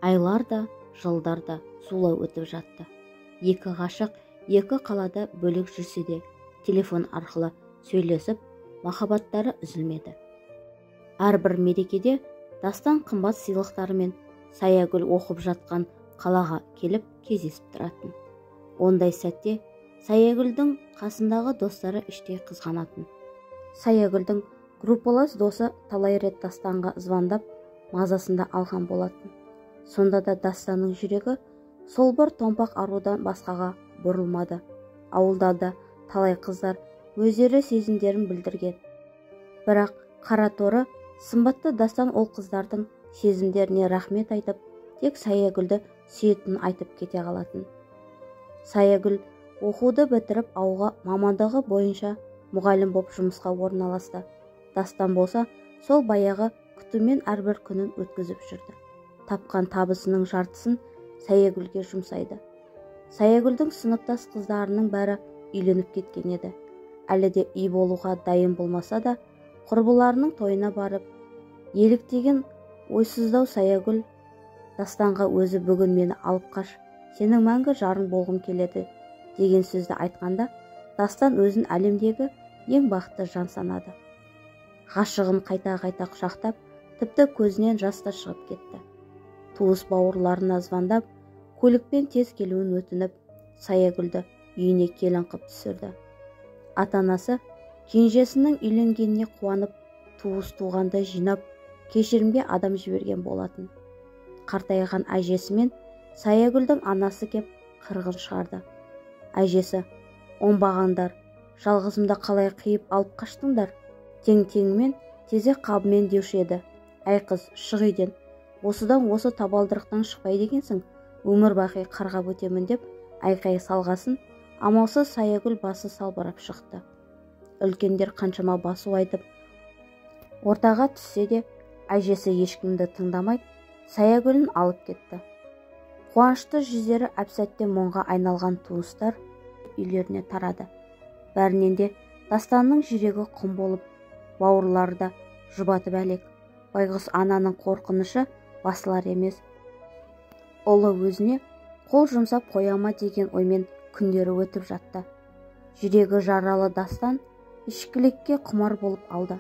Айлар да, жылдар да зулай өтіп жатты. Екі ғашық екі қалада бөлек жүрсе де, телефон арқылы сөйлесіп, махаббаттары үзілмеді. Әрбір мерекеде Дастан қымбат сыйлықтарымен Саягүл оқып жатқан қалаға келіп кездесіп тұратын. Ондай сәтте Саягүлдің қасындағы достары іштей қызғанатын. Саягүлдің группалас досы талай рет Дастанға звондап, мазасында алған болатын. Сонда да Дастанның жүрегі сол бір томпақ арудан басқаға бұрылмады. Ауылда да талай қыздар өздері сезімдерін білдірген. Бірақ қара торы сымбатты Дастан ол қыздардың сезімдеріне рахмет айтып, тек Саягүлді сүйетінін айтып кете қалатын. Саягүл оқуды бітіріп ауылға мамандығы бойынша мұғалім боп жұмысқа орналасты. Дастан болса сол баяғы күтумен әрбір күнін өткізіп жүрді. Тапқан табысының жартысын Саягүлге жұмсайды. Саягүлдің сыныптас қыздарының бәрі үйленіп кеткен еді. Әлі де үй болуға дайын болмаса да, құрбыларының тойына барып, еліктеген ойсыздау Саягүл Дастанға өзі бүгін мені алып қаш, сенің мәңгі жарың болғым келеді деген сөзді айтқанда, Дастан өзін әлемдегі ең бақытты жан санады. Ғашығын қайта-қайта құшақтап, тіпті көзінен жас та шығып кетті. Туыс бауырларына звондап, көлікпен тез келуін өтініп, Саягүлді үйіне келін қып түсірді. Ата-анасы кенжесінің үйленгеніне қуанып, туыс туғанды жинап, кешірімге адам жіберген болатын. Қартайған әжесімен Саягүлдің анасы кеп қырғын шығарды. Әжесі: "Оңбағандар, жалғызымда қалай қиып алып қаштыңдар? Тең-теңмен, тезек қабымен деуші еді. Әй қыз, шық үйден. Осыдан осы табалдырықтан шықпайды екенсің. Өмір бақи қарғап өтемін" деп айқай салғасын, амалсыз Саягүл басы салбырап шықты. Үлкендер қаншама басу айтып, ортаға түссе де, әжесі ешкімді тыңдамай, Саягүлін алып кетті. Қуанышты жүздері әп-сәтте мұңға айналған туыстар үйлеріне тарады. Бәрінен де Дастанның жүрегі құм болып, бауырлары да жұбатып әлек. Байғұс ананың қорқынышы басылар емес. Ұлы өзіне қол жұмсап қояма деген оймен күндері өтіп жатты. Жүрегі жаралы Дастан ішкілікке құмар болып алды.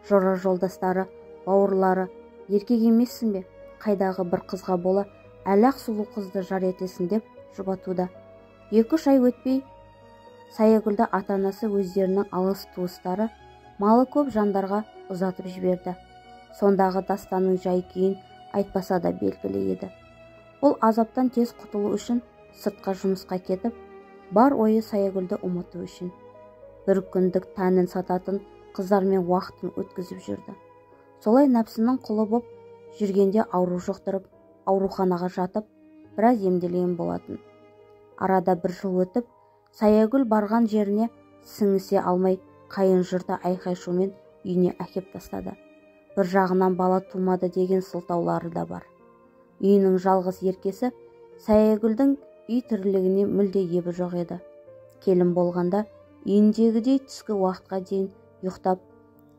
Жора жолдастары, бауырлары: "Еркек емессің бе? Қайдағы бір қызға бола әлақ сұлу қызды жар етесің" деп жұбатуда. 2-3 ай өтпей Саягүлді ата-анасы өздерінің алыс туыстары, малы көп жандарға ұзатып жіберді. Сондағы Дастанның жай-күйін айтпаса да белгілі еді. Ол азаптан тез құтылу үшін сыртқа жұмысқа кетіп, бар ойы Саягүлді ұмыту үшін. Бір күндік тәнін сататын қыздармен уақытын өткізіп жүрді. Солай нәпсінің құлы боп жүргенде ауру жұқтырып, ауруханаға жатып, біраз емделген болатын. Арада 1 жыл өтіп, Саягүл барған жеріне сіңісе алмай, қайын жұрты айқай-шумен үйіне әкеп тастады. Бір жағынан бала тумады деген сылтаулары да бар. Үйінің жалғыз еркесі Саягүлдің үй тірлігіне мүлде ебі жоқ еді. Келін болғанда үйіндегідей түскі уақытқа дейін ұйықтап,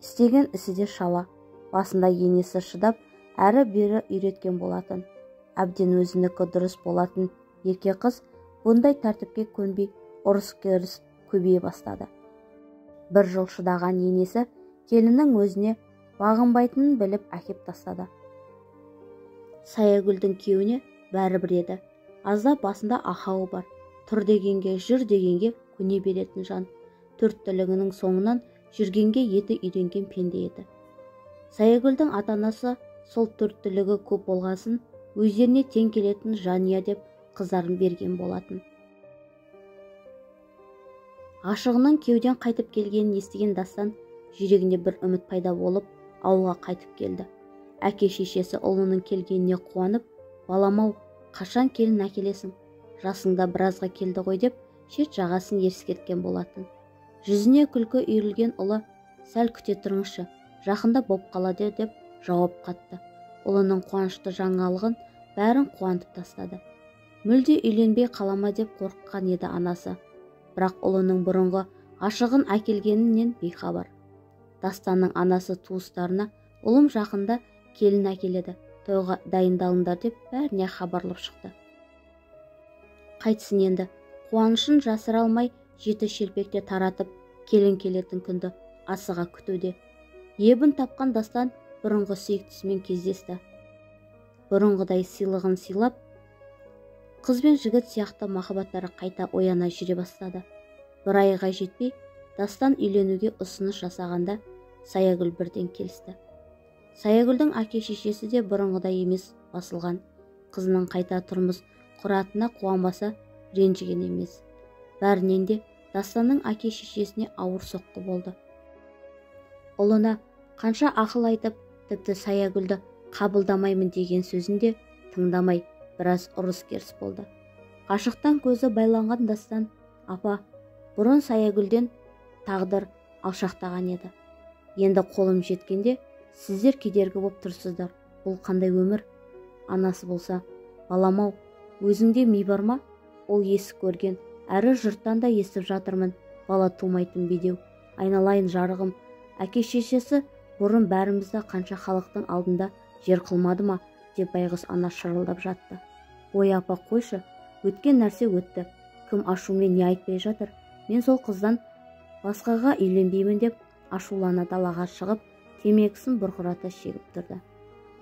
істеген ісі де шала. Басында енесі шыдап, әрі-бері үйреткен болатын. Әбден өзінікі дұрыс болатын ерке қыз бұндай тәртіпке көнбей, ұрыс-керіс көбейе бастады. 1 жыл шыдаған енесі келіннің өзіне бағынбайтынын біліп әкеп тастады. Саягүлдің күйеуіне бәрібір еді. Аздап басында ақауы бар. Тұр дегенге, жүр дегенге көне беретін жан. 4 түлігінің соңынан жүргенге еті үйренген пенде еді. Саягүлдің ата-анасы сол 4 түлігі көп болғасын, өздеріне тең келетін жания деп қыздарын берген болатын. Ғашығының күйеуден қайтып келгенін естіген Дастан жүрегінде бір үміт пайда болып, ауылға қайтып келді. Әке-шешесі ұлының келгеніне қуанып, "Балам-ау, қашан келін әкелесің? Жасыңда біразға келді ғой" деп шет жағасын ескерткен болатын. Жүзіне күлкі үйірілген ұлы: "Сәл күте тұрыңызшы, жақында боп қалады" деп жауап қатты. Ұлының қуанышты жаңалығын бәрін қуантып тастады. Мүлде үйленбей қалама деп қорыққан еді анасы. Бірақ ұлының бұрынғы ғашығын әкелгенінен бейхабар. Дастанның анасы туыстарына: "Ұлым жақында келін әкеледі, тойға дайындалыңдар деп бәріне хабарлап шықты. Қайтсын енді, қуанышын жасыра алмай жеті шелпекте таратып келін келетін күнді асыға күтуде. Ебін тапқан Дастан бұрынғы сүйіктісімен кездесті. Бұрынғыдай сыйлығын сыйлап, қыз бен жігіт сияқты махаббаттары қайта ояна жүре бастады. Бір айға жетпей, Дастан үйленуге ұсыныс жасағанда Саягүл бірден келісті. Саягүлдің әке-шешесі де бұрынғыдай емес басылған. Қызының қайта тұрмыс құратына қуанбаса ренжіген емес. Бәрінен де Дастанның әке-шешесіне ауыр соққы болды. Ұлына қанша ақыл айтып, тіпті Саягүлді қабылдамаймын деген сөзінде тыңдамай, біраз ұрыс-керіс болды. Ғашықтан көзі байланған Дастан, апа, бұрын Саягүлден тағдыр алшақтаған еді. Енді қолым жеткенде сіздер кедергі боп тұрсыздар. Бұл қандай өмір? Анасы болса, балам-ау, өзіңде ми бар ма? Ол есік көрген, әрі жұрттан да естіп жатырмын. Бала тумайтын бедеу. Айналайын жарығым. Әке-шешесі бұрын бәрімізді қанша халықтың алдында жер қылмады ма? Деп байғұс ана шырылдап жатты. Ой апа, қойшы, өткен нәрсе өтті. Кім ашумен не айтпай жатыр? Мен сол қыздан басқаға үйленбеймін деп ашулана далаға шығып, темекісін бұрқырата шегіп тұрды.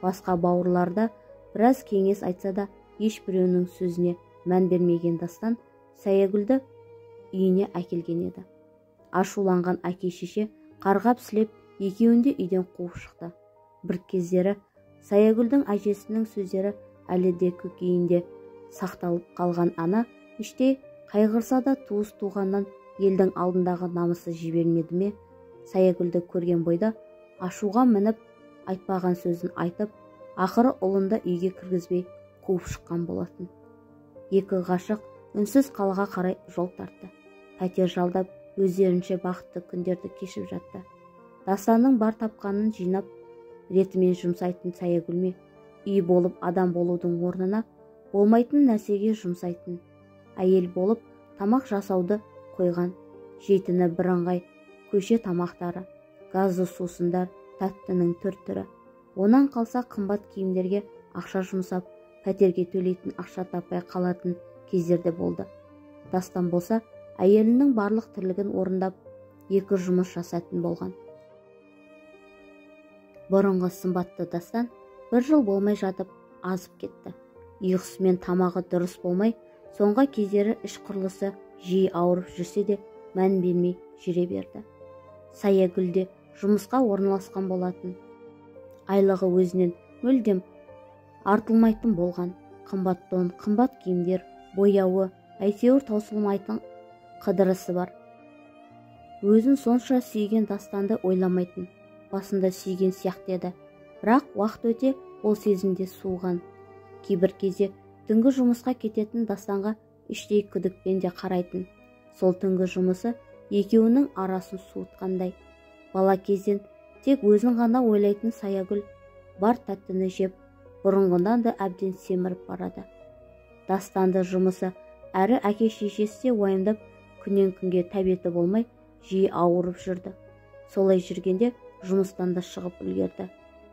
Басқа бауырларда біраз кеңес айтса да, ешбіреуінің сөзіне мән бермеген Дастан Саягүлді үйіне әкелген еді. Ашуланған әке-шеше қарғап-сілеп екеуінде үйден қуып шықты. Бір кездері Саягүлдің әжесінің сөздері әлі де көкейінде сақталып қалған ана іштей қайғырса да туыс туғаннан елдің алдындағы намысы жібермеді ме? Саягүлді көрген бойда ашуға мініп, айтпаған сөзін айтып, ақыры ұлында үйге кіргізбей қуып шыққан болатын. Екі ғашық үнсіз қалаға қарай жол тартты. Пәтер жалдап, өздерінше бақытты күндерді кешіп жатты. Дастанның бар тапқанын жинап, ретімен жұмсайтын Саягүл ме? Үй болып адам болудың орнына болмайтын нәрсеге жұмсайтын. Әйел болып тамақ жасауды қойған. Жейтіні бірыңғай көше тамақтары, газды сусындар, тәттінің түр-түрі. Онан қалса қымбат киімдерге ақша жұмсап, пәтерге төлейтін ақша таппай қалатын кездерде болды. Дастан болса, әйелінің барлық тірлігін орындап, екі жұмыс жасайтын болған. Бұрынғы сымбатты Дастан бір жыл болмай жатып азып кетті. Ұйқысы мен тамағы дұрыс болмай, соңғы кездері іш құрылысы жиі ауырып жүрсе де мән бермей жүре берді. Саягүл де жұмысқа орналасқан болатын. Айлығы өзінен мүлдем артылмайтын болған. Қымбат тон, қымбат киімдер, бояуы, әйтеуір таусылмайтын қыдырысы бар. Өзін сонша сүйген Дастанды ойламайтын. Басында сүйген сияқты еді. Бірақ уақыт өте ол сезімде суыған. Кейбір кезде түнгі жұмысқа кететін Дастанға іштей күдікпен де қарайтын. Сол түнгі жұмысы екеуінің арасын суытқандай. Бала кезден тек өзін ғана ойлайтын Саягүл бар тәттіні жеп, бұрынғыдан да әбден семіріп барады. Дастанды жұмысы әрі әке-шешесі уайымдап күннен күнге тәбеті болмай жиі ауырып жүрді. Солай жүргенде жұмыстан да шығып үлгерді.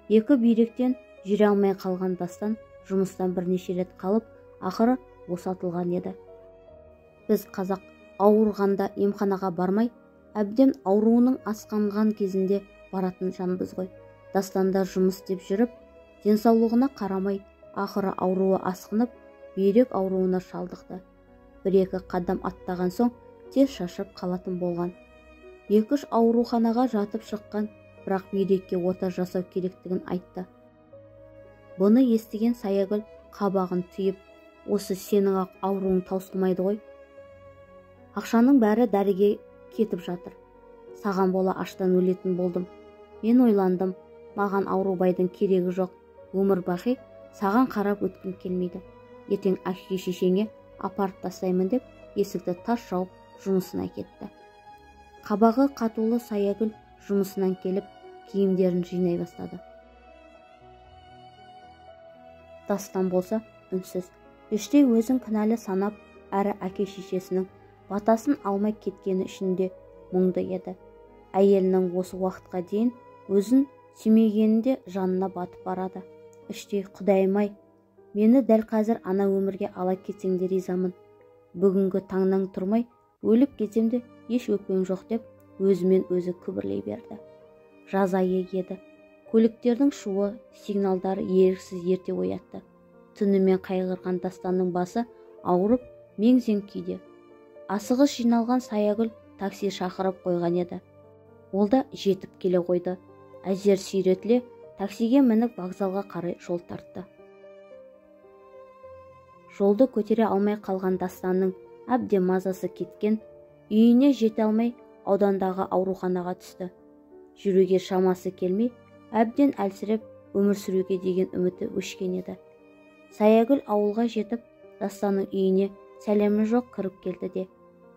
Екі бүйректен жүре алмай қалған Дастан жұмыстан бірнеше рет қалып, ақыры босатылған еді. Біз қазақ ауырғанда емханаға бармай, әбден ауруының асқанған кезінде баратын жанбыз ғой. Дастанда жұмыс деп жүріп, денсаулығына қарамай, ақыры ауруы асқынып, бүйрек ауруына шалдықты. Бір-екі қадам аттаған соң тез шашып қалатын болған. 2-3 ауруханаға жатып шыққан, бірақ бүйрекке ота жасау керектігін айтты. Бұны естіген Саягүл қабағын түйіп, осы сенің ақ ауруың таусылмайды ғой. Ақшаның бәрі дәріге кетіп жатыр. Саған бола аштан өлетін болдым. Мен ойландым, маған аурубайдың керегі жоқ. Өмір бақи саған қарап өткім келмейді. Ертең әке-шешеңе апарып тастаймын деп есікті тас жауып жұмысына кетті. Қабағы қатулы Саягүл жұмысынан келіп киімдерін жинай бастады. Дастан болса үнсіз, іштей өзін кінәлі санап, әрі әке-шешесінің батасын алмай кеткені ішінде мұңды еді. Әйелінің осы уақытқа дейін өзін сүймегенінде жанына батып барады. іштей құдайым-ай, мені дәл қазір ана өмірге ала кетсең де ризамын. Бүгінгі таңнан тұрмай өліп кетсем де еш өкпем жоқ деп өзімен өзі күбірлей берді. Жаз айы еді. Көліктердің шуы, сигналдары еріксіз ерте оятты. Түнімен қайғырған Дастанның басы ауырып, мең-зең күйде. Асығыс жиналған Саягүл такси шақырып қойған еді. Ол да жетіп келе қойды. Әзер сүйретіле таксиге мініп вокзалға қарай жол тартты. Жолды көтере алмай қалған Дастанның әбден мазасы кеткен, үйіне жете алмай аудандағы ауруханаға түсті. Жүруге шамасы келмей, әбден әлсіреп, өмір сүруге деген үміті өшкен еді. Саягүл ауылға жетіп, Дастанның үйіне сәлемі жоқ кіріп келді де,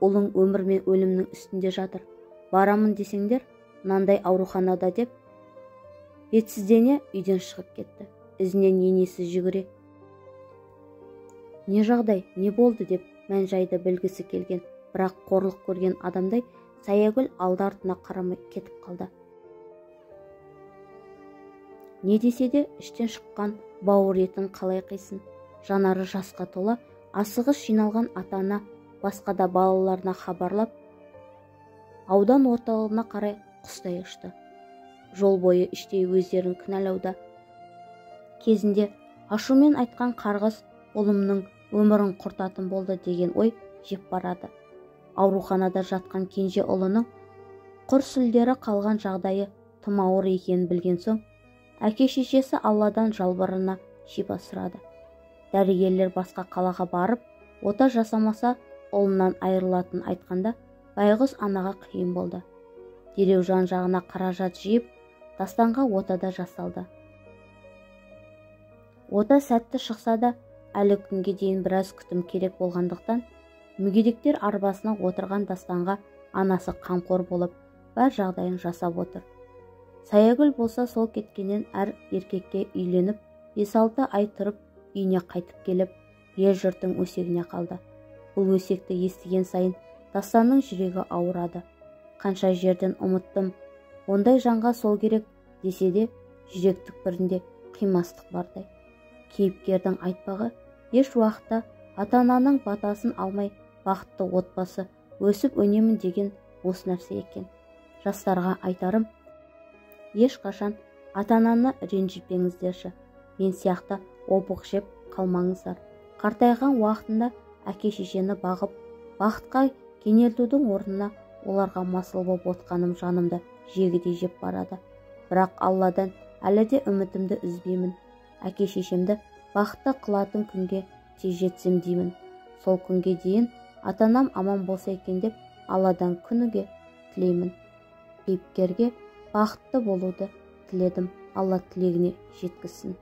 ұлың өмір мен өлімнің үстінде жатыр. Барамын десеңдер, мынандай ауруханада деп, бетсіздене үйден шығып кетті. Ізінен енесі жүгіре. Не жағдай, не болды деп мән-жайды білгісі келген, бірақ қорлық көрген адамдай Саягүл алды-артына қарамай кетіп қалды. Не десе де іштен шыққан бауыр етін қалай қисын. Жанары жасқа тола, асығыс жиналған ата-ана басқа да балаларына хабарлап, аудан орталығына қарай құстай ұшты. Жол бойы іштей өздерін кінәлауда. Кезінде ашумен айтқан қарғыс ұлымның өмірін құртатын болды деген ой жеп барады. Ауруханада жатқан кенже ұлының құр сүлдері қалған жағдайы тым ауыр екенін білген соң, әке-шешесі Алладан жалбарына шипа сұрады. Дәрігерлер басқа қалаға барып, ота жасамаса ұлынан айырылатын айтқанда, байғұс анаға қиын болды. Дереу жан-жағына қаражат жиып, Дастанға отада жасалды. Ота сәтті шықса да, әлі күнге дейін біраз күтім керек болғандықтан, мүгедектер арбасына отырған Дастанға анасы қамқор болып, бар жағдайын жасап отыр. Саягүл болса сол кеткеннен әр еркекке үйленіп, 5-6 ай тұрып, үйіне қайтып келіп, ел-жұрттың өсегіне қалды. Бұл өсекті естіген сайын Дастанның жүрегі ауырады. Қанша жерден ұмыттым, ондай жанға сол керек десе де, жүрек түкпірінде қимастық бардай. Кейіпкердің айтпағы, еш уақытта ата-ананың батасын алмай, бақытты отбасы өсіп өнемін деген осы нәрсе екен. Жастарға айтарым, ешқашан ата-ананы ренжітпеңіздерші. Мен сияқты обық жеп қалмаңыздар. Қартайған уақытында әке-шешені бағып, бақытқа кенелтудің орнына оларға масыл боп отқаным жанымды жегідей жеп барады. Бірақ Алладан әлі де үмітімді үзбеймін. Әке-шешемді бақытты қылатын күнге тез жетсем деймін. Сол күнге дейін ата-анам аман болса екен деп Алладан күніге тілеймін. Кейіпкерге бақытты болуды тіледім. Алла тілегіне жеткізсін.